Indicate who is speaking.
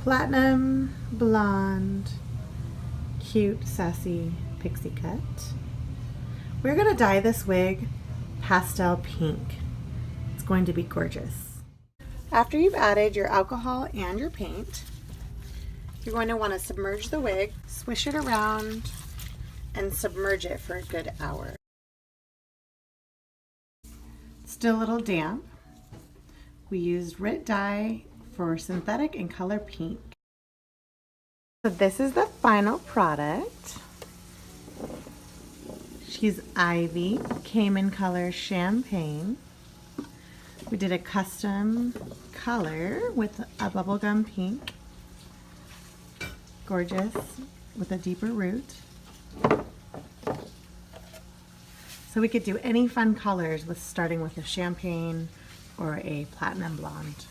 Speaker 1: platinum blonde, cute, sassy pixie cut. We're gonna dye this wig pastel pink. It's going to be gorgeous. After you've added your alcohol and your paint, you're going to want to submerge the wig, swish it around, and submerge it for a good hour. Still a little damp. We used Rit dye for synthetic and color pink. So this is the final product. She's Ivy, came in color champagne. We did a custom color with a bubblegum pink. Gorgeous, with a deeper root. So we could do any fun colors with starting with a champagne or a platinum blonde.